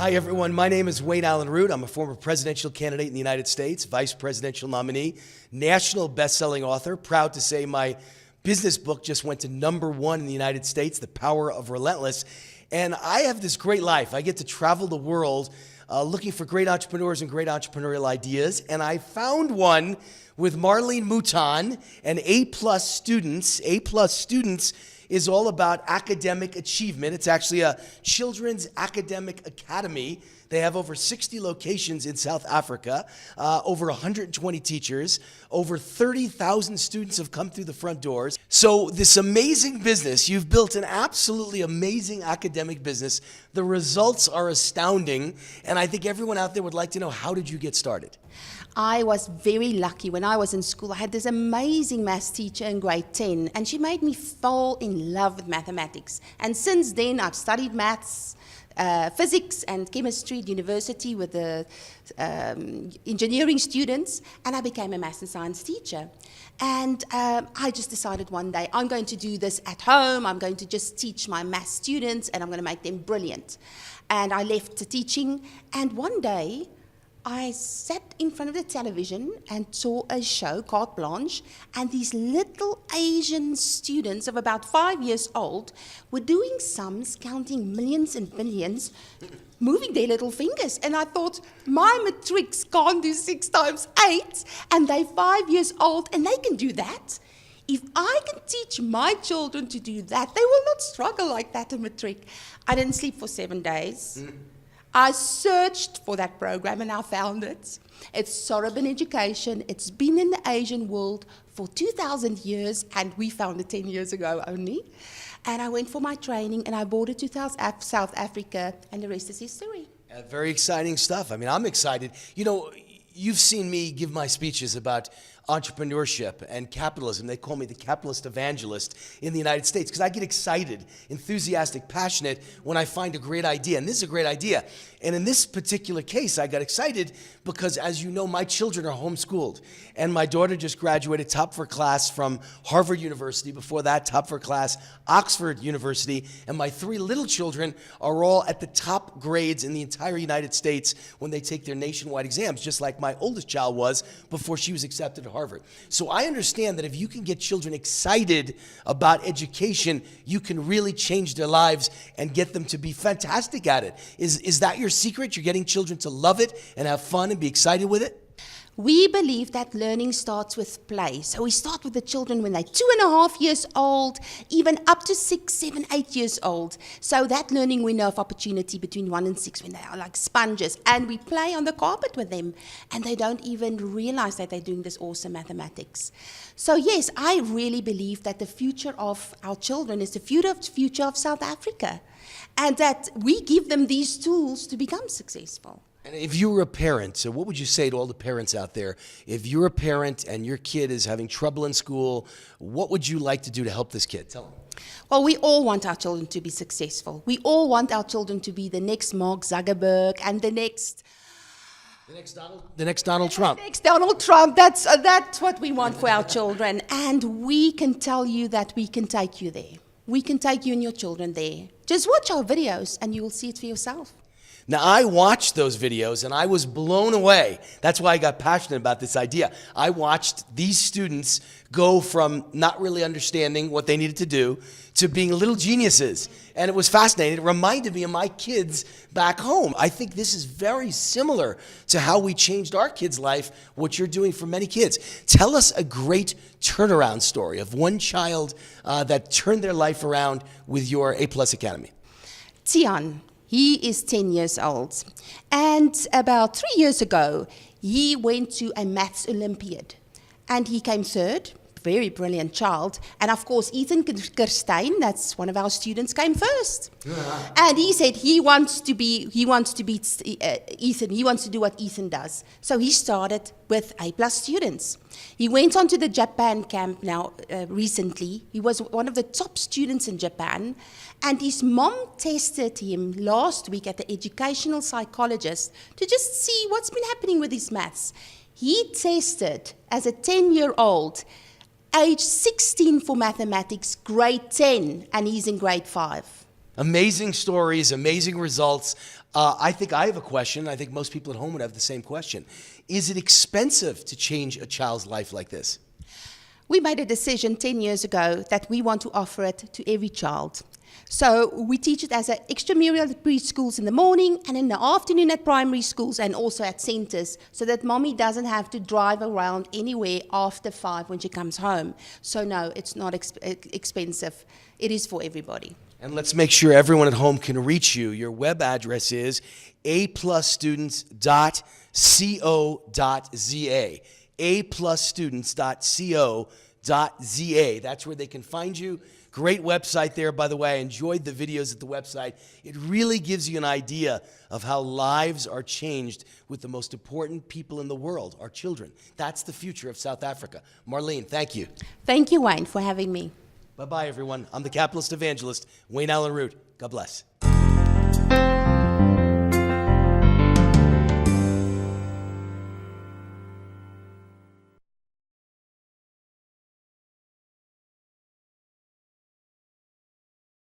Hi, everyone. My name is Allyn Root. I'm a former presidential candidate in the United States, vice presidential nominee, national best-selling author. Proud to say my business book just went to #1 in the United States, The Power of Relentless. And I have this great life. I get to travel the world looking for great entrepreneurs and great entrepreneurial ideas. And I found one with Marlene Mouton and A-plus students. A-plus students is all about academic achievement. It's actually a children's academic academy. They have over 60 locations in South Africa, over 120 teachers, over 30,000 students have come through the front doors. So this amazing business, you've built an absolutely amazing academic business. The results are astounding, and I think everyone out there would like to know, how did you get started? I was very lucky. When I was in school, I had this amazing maths teacher in grade 10, and she made me fall in love with mathematics. And since then, I've studied maths, physics and chemistry at university with the engineering students, and I became a maths and science teacher. And I just decided one day, I'm going to do this at home. I'm going to just teach my maths students, and I'm going to make them brilliant. And I left the teaching, and one day, I sat in front of the television and saw a show, Carte Blanche, and these little Asian students of about 5 years old were doing sums, counting millions and billions, moving their little fingers. And I thought, my matrics can't do 6 times 8, and they're 5 years old, and they can do that. If I can teach my children to do that, they will not struggle like that in matric. I didn't sleep for 7 days. I searched for that program and I found it. It's Sorbonne Education. It's been in the Asian world for 2,000 years, and we found it 10 years ago only. And I went for my training and I brought it to South Africa, and the rest is history. Very exciting stuff. I mean, I'm excited. You know, you've seen me give my speeches about entrepreneurship and capitalism. They call me the capitalist evangelist in the United States because I get excited, enthusiastic, passionate when I find a great idea. And this is a great idea. And in this particular case, I got excited because, as you know, my children are homeschooled. And my daughter just graduated top for class from Harvard University. Before that, top for class, Oxford University. And my 3 little children are all at the top grades in the entire United States when they take their nationwide exams, just like my oldest child was before she was accepted at Harvard. So I understand that if you can get children excited about education, you can really change their lives and get them to be fantastic at it. Is that your secret? You're getting children to love it and have fun and be excited with it? We believe that learning starts with play. So we start with the children when they're 2.5 years old, even up to 6, 7, 8 years old. So that learning window of opportunity between 1 and 6, when they are like sponges, and we play on the carpet with them, and they don't even realize that they're doing this awesome mathematics. So yes, I really believe that the future of our children is the future of South Africa, and that we give them these tools to become successful. And if you were a parent, so what would you say to all the parents out there? If you're a parent and your kid is having trouble in school, what would you like to do to help this kid? Tell them. Well, we all want our children to be successful. We all want our children to be the next Mark Zuckerberg and the next Donald Trump. The next Donald Trump. That's what we want for our children. And we can tell you that we can take you there. We can take you and your children there. Just watch our videos and you will see it for yourself. Now, I watched those videos and I was blown away. That's why I got passionate about this idea. I watched these students go from not really understanding what they needed to do to being little geniuses. And it was fascinating. It reminded me of my kids back home. I think this is very similar to how we changed our kids' life, what you're doing for many kids. Tell us a great turnaround story of one child that turned their life around with your A-plus Academy. Tian. He is 10 years old, and about 3 years ago, he went to a maths Olympiad, and he came 3rd, very brilliant child, and of course, Ethan Kirstein, that's one of our students, came 1st. And he said he wants to beat Ethan, he wants to do what Ethan does. So he started with A-plus students. He went on to the Japan camp now recently. He was one of the top students in Japan, and his mom tested him last week at the educational psychologist to just see what's been happening with his maths. He tested as a 10-year-old, age 16 for mathematics, grade 10, and he's in grade 5. Amazing stories, amazing results. I think I have a question. I think most people at home would have the same question. Is it expensive to change a child's life like this? We made a decision 10 years ago that we want to offer it to every child. So we teach it as an extramural at preschools in the morning and in the afternoon at primary schools and also at centers, so that mommy doesn't have to drive around anywhere after 5 when she comes home. So no, it's not expensive. It is for everybody. And let's make sure everyone at home can reach you. Your web address is aplusstudents.co.za. aplusstudents.co.za. That's where they can find you. Great website there, by the way. I enjoyed the videos at the website. It really gives you an idea of how lives are changed with the most important people in the world, our children. That's the future of South Africa. Marlene, thank you. Thank you, Wayne, for having me. Bye-bye, everyone. I'm the capitalist evangelist, Wayne Allyn Root. God bless.